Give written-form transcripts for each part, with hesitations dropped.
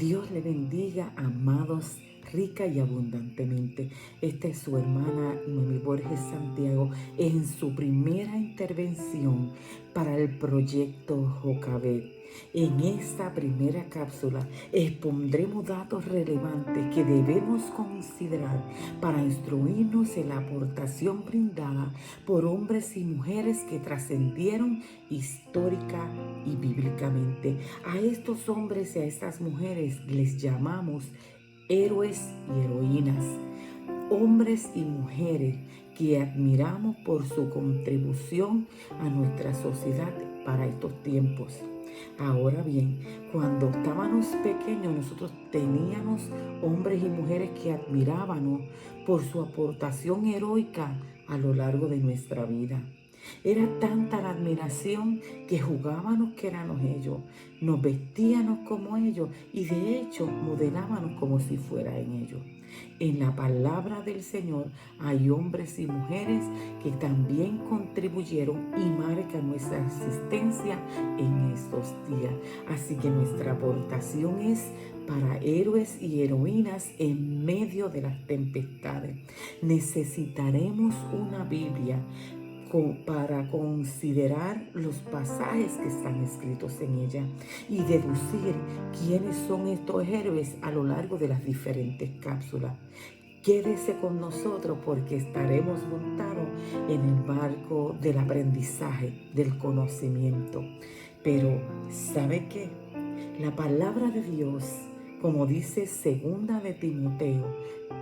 Dios le bendiga, amados, rica y abundantemente. Esta es su hermana Noemi Borges Santiago en su primera intervención para el proyecto Jocabet. En esta primera cápsula expondremos datos relevantes que debemos considerar para instruirnos en la aportación brindada por hombres y mujeres que trascendieron histórica y bíblicamente. A estos hombres y a estas mujeres les llamamos héroes y heroínas, hombres y mujeres que admiramos por su contribución a nuestra sociedad para estos tiempos. Ahora bien, cuando estábamos pequeños, nosotros teníamos hombres y mujeres que admirábamos por su aportación heroica a lo largo de nuestra vida. Era tanta la admiración que jugábamos que éramos ellos, nos vestíamos como ellos y de hecho modelábamos como si fuera en ellos. En la palabra del Señor hay hombres y mujeres que también contribuyeron y marcan nuestra existencia en estos días. Así que nuestra aportación es para héroes y heroínas en medio de las tempestades. Necesitaremos una Biblia para considerar los pasajes que están escritos en ella y deducir quiénes son estos héroes a lo largo de las diferentes cápsulas. Quédese con nosotros porque estaremos montados en el barco del aprendizaje, del conocimiento. Pero, ¿sabe qué? La palabra de Dios, como dice 2 de Timoteo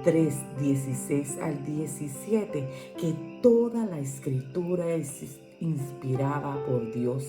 3, 16 al 17, que toda la escritura es inspirada por Dios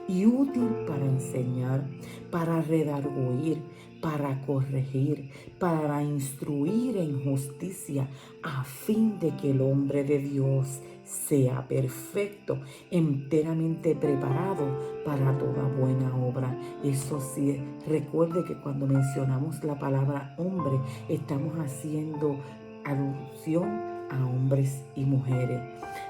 y útil para enseñar, para redarguir, para corregir, para instruir en justicia, a fin de que el hombre de Dios sea perfecto, enteramente preparado para toda buena obra. Eso sí, recuerde que cuando mencionamos la palabra hombre, estamos haciendo alusión a hombres y mujeres.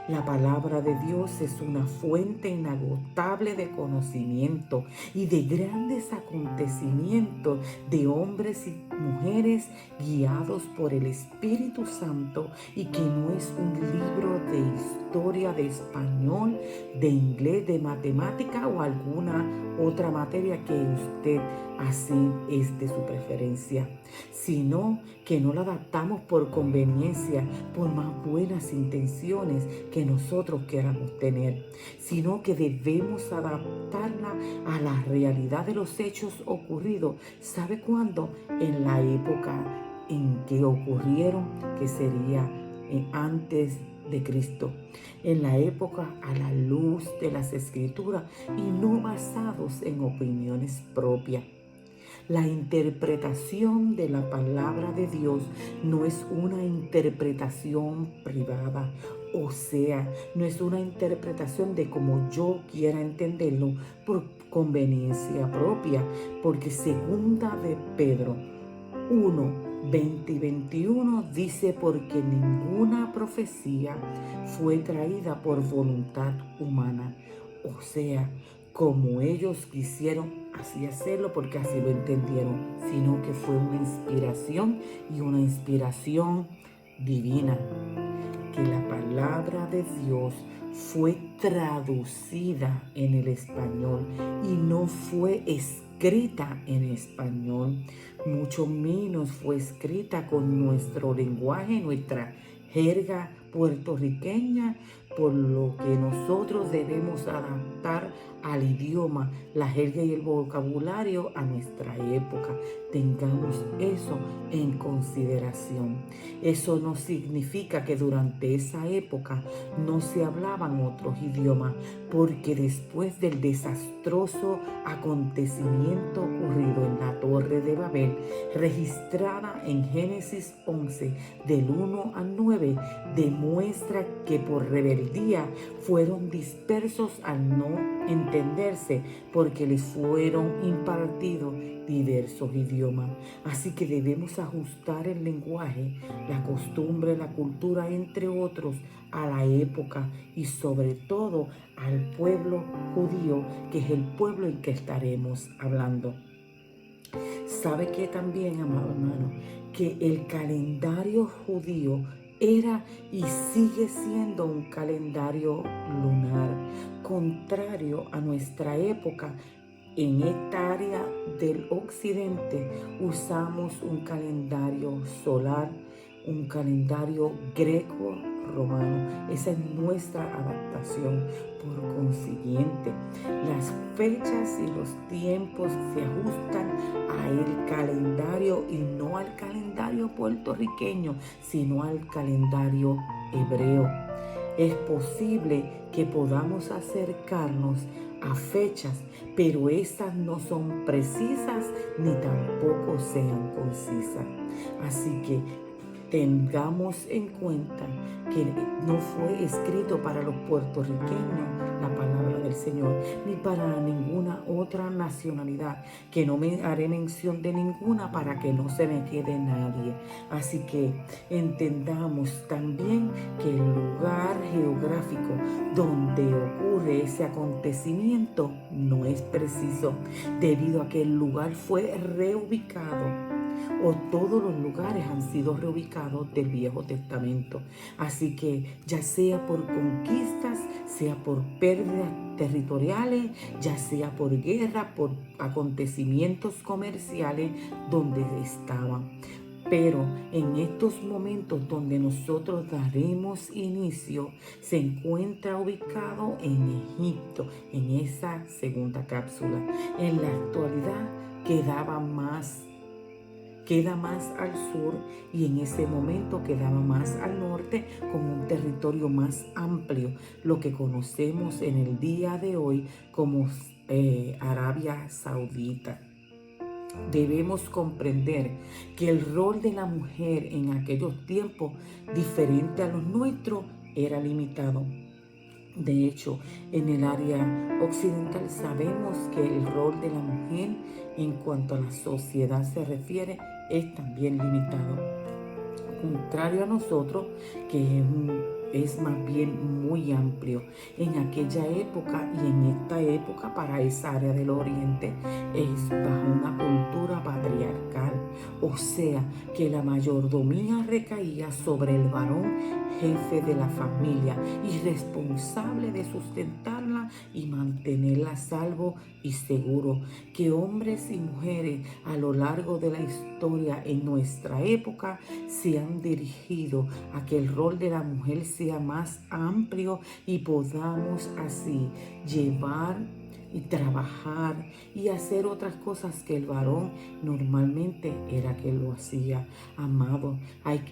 La palabra de Dios es una fuente inagotable de conocimiento y de grandes acontecimientos de hombres y mujeres guiados por el Espíritu Santo, y que no es un libro de historia, de español, de inglés, de matemática o alguna otra materia que usted así es de su preferencia, sino que no la adaptamos por conveniencia, por más buenas intenciones que nosotros queramos tener, sino que debemos adaptarla a la realidad de los hechos ocurridos. ¿Sabe cuándo? En la época en que ocurrieron, que sería antes de Cristo, en la época a la luz de las Escrituras y no basados en opiniones propias. La interpretación de la palabra de Dios no es una interpretación privada, o sea, no es una interpretación de como yo quiera entenderlo por conveniencia propia, porque 2 de Pedro 1, 20 y 21 dice: porque ninguna profecía fue traída por voluntad humana, o sea, como ellos quisieron así hacerlo porque así lo entendieron, sino que fue una inspiración, y una inspiración divina. Que la palabra de Dios fue traducida en el español y no fue escrita en español, mucho menos fue escrita con nuestro lenguaje, nuestra jerga puertorriqueña, por lo que nosotros debemos adaptar al idioma, la jerga y el vocabulario a nuestra época. Tengamos eso en consideración. Eso no significa que durante esa época no se hablaban otros idiomas, porque después del desastroso acontecimiento ocurrido en la Torre de Babel, registrada en Génesis 11, del 1 al 9, demuestra que por rebeldía fueron dispersos al no entenderse, porque les fueron impartidos diversos idiomas. Así que debemos ajustar el lenguaje, la costumbre, la cultura, entre otros, a la época y sobre todo al pueblo judío, que es el pueblo en que estaremos hablando. ¿Sabe que también, amado hermano? Que el calendario judío era y sigue siendo un calendario lunar, contrario a nuestra época. En esta área del occidente usamos un calendario solar, un calendario greco-romano. Esa es nuestra adaptación. Por consiguiente, las fechas y los tiempos se ajustan al calendario y no al calendario puertorriqueño, sino al calendario hebreo. Es posible que podamos acercarnos a fechas, pero estas no son precisas ni tampoco sean concisas. Así que tengamos en cuenta que no fue escrito para los puertorriqueños la palabra del Señor, ni para ninguna otra nacionalidad, que no me haré mención de ninguna para que no se me quede nadie. Así que entendamos también que el lugar geográfico donde ocurre ese acontecimiento no es preciso, debido a que el lugar fue reubicado, o todos los lugares han sido reubicados del Viejo Testamento. Así que ya sea por conquistas, sea por pérdidas territoriales, ya sea por guerra, por acontecimientos comerciales donde estaban. Pero en estos momentos donde nosotros daremos inicio, se encuentra ubicado en Egipto, en esa segunda cápsula. En la actualidad queda más al sur, y en ese momento quedaba más al norte, con un territorio más amplio, lo que conocemos en el día de hoy como Arabia Saudita. Debemos comprender que el rol de la mujer en aquellos tiempos, diferente a los nuestros, era limitado. De hecho, en el área occidental sabemos que el rol de la mujer en cuanto a la sociedad se refiere es también limitado. Contrario a nosotros, que es más bien muy amplio. En aquella época y en esta época, para esa área del oriente, es bajo una cultura patriarcal. O sea, que la mayordomía recaía sobre el varón, jefe de la familia y responsable de sustentarla y mantenerla a salvo y seguro. Que hombres y mujeres a lo largo de la historia en nuestra época se han dirigido a que el rol de la mujer sea más amplio y podamos así llevar y trabajar y hacer otras cosas que el varón normalmente era que lo hacía. Amado,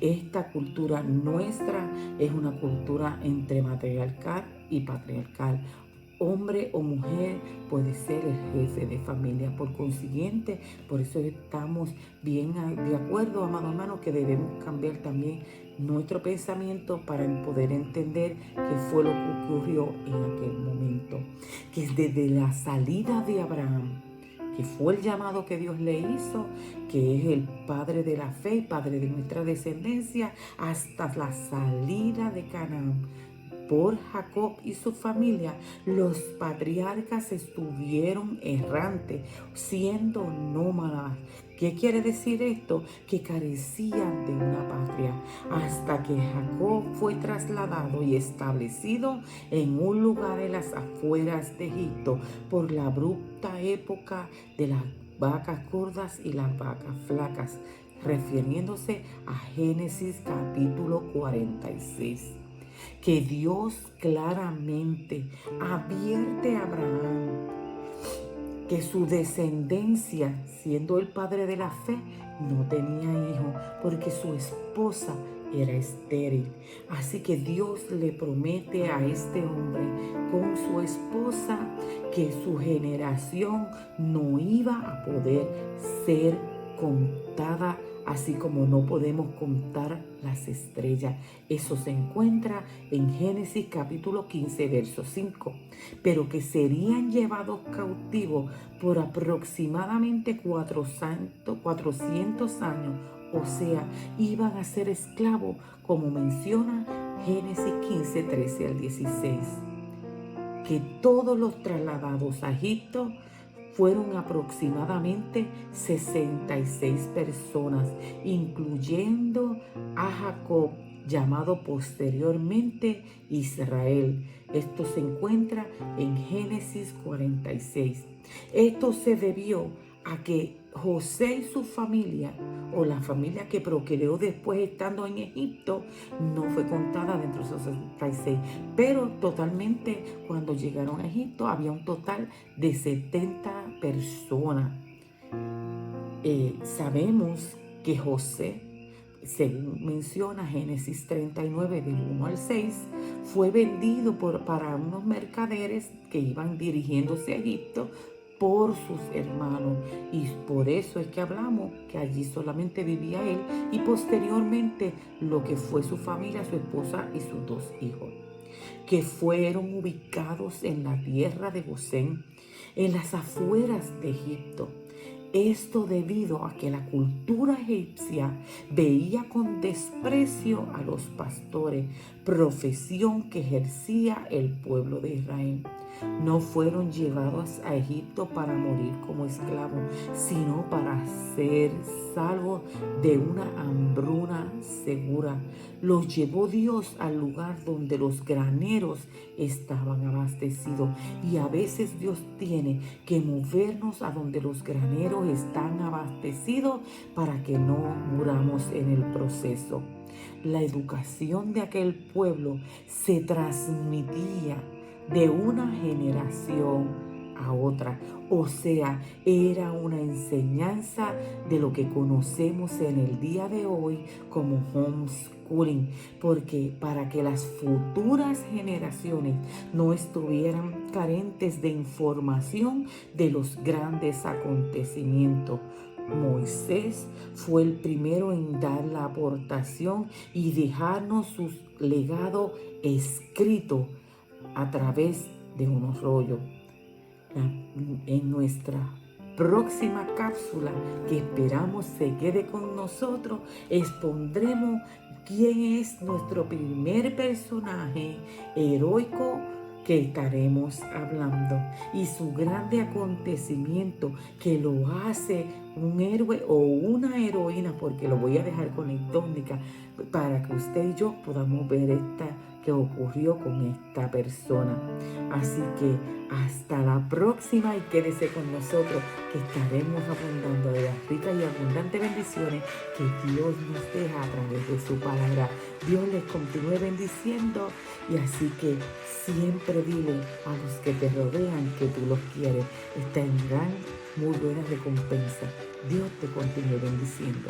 esta cultura nuestra es una cultura entre matriarcal y patriarcal. Hombre o mujer puede ser el jefe de familia. Por consiguiente, por eso estamos bien de acuerdo, amado hermano, que debemos cambiar también nuestro pensamiento para poder entender qué fue lo que ocurrió en aquel momento. Que desde la salida de Abraham, que fue el llamado que Dios le hizo, que es el padre de la fe y padre de nuestra descendencia, hasta la salida de Canaán por Jacob y su familia, los patriarcas estuvieron errantes, siendo nómadas. ¿Qué quiere decir esto? Que carecían de una patria, hasta que Jacob fue trasladado y establecido en un lugar en las afueras de Egipto por la abrupta época de las vacas gordas y las vacas flacas, refiriéndose a Génesis capítulo 46. Que Dios claramente advierte a Abraham que su descendencia, siendo el padre de la fe, no tenía hijo porque su esposa era estéril. Así que Dios le promete a este hombre con su esposa que su generación no iba a poder ser contada, así como no podemos contar las estrellas. Eso se encuentra en Génesis capítulo 15, verso 5. Pero que serían llevados cautivos por aproximadamente 400 años. O sea, iban a ser esclavos, como menciona Génesis 15, 13 al 16. Que todos los trasladados a Egipto fueron aproximadamente 66 personas, incluyendo a Jacob, llamado posteriormente Israel. Esto se encuentra en Génesis 46. Esto se debió a que José y su familia, o la familia que procreó después estando en Egipto, no fue contada dentro de esos 66, pero totalmente cuando llegaron a Egipto había un total de 70 personas. Sabemos que José, según menciona Génesis 39 del 1 al 6, fue vendido para unos mercaderes que iban dirigiéndose a Egipto por sus hermanos, y por eso es que hablamos que allí solamente vivía él y posteriormente lo que fue su familia, su esposa y sus 2 hijos, que fueron ubicados en la tierra de Gosén, en las afueras de Egipto. Esto debido a que la cultura egipcia veía con desprecio a los pastores, profesión que ejercía el pueblo de Israel. No fueron llevados a Egipto para morir como esclavos, sino para ser salvos de una hambruna segura. Los llevó Dios al lugar donde los graneros estaban abastecidos. Y a veces Dios tiene que movernos a donde los graneros están abastecidos para que no muramos en el proceso. La educación de aquel pueblo se transmitía de una generación a otra. O sea, era una enseñanza de lo que conocemos en el día de hoy como homeschooling, porque para que las futuras generaciones no estuvieran carentes de información de los grandes acontecimientos. Moisés fue el primero en dar la aportación y dejarnos su legado escrito a través de unos rollos. En nuestra próxima cápsula, que esperamos se quede con nosotros, expondremos quién es nuestro primer personaje heroico que estaremos hablando y su grande acontecimiento que lo hace un héroe o una heroína, porque lo voy a dejar con la incógnita para que usted y yo podamos ver esta que ocurrió con esta persona. Así que hasta la próxima y quédese con nosotros, que estaremos abundando de las ricas y abundantes bendiciones que Dios nos deja a través de su palabra. Dios les continúe bendiciendo, y así que siempre dile a los que te rodean que tú los quieres. Tendrán muy buena recompensa. Dios te continúe bendiciendo.